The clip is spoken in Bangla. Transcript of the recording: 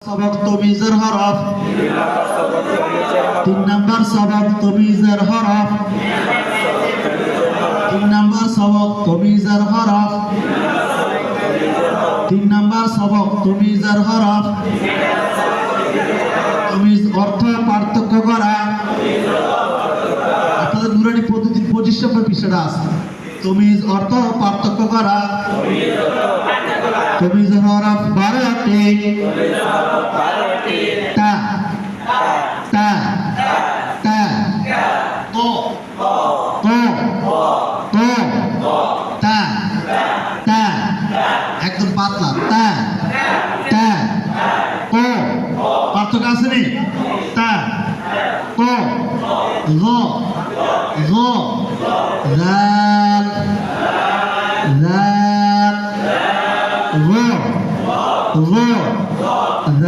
सबक तमीज़ेर हरफ 3 नंबर सबक तमीज़ेर हरफ 3 नंबर सबक तमीज़ेर हरफ 3 नंबर सबक तमीज़ेर हरफ तमीज़ अर्थ पार्थक्य करा আপনাদের নুরানি প্রতিদিন 25 নম্বর পৃষ্ঠাটা আছে তমিজ অর্থ পার্থক্য করা তমিজ হরফ 12টি তা তা তা তো তো তো তা তা একদম পাতলা তা তা তো পার্থক্য আছে নি তা তো গ গ লাল লাল গ গ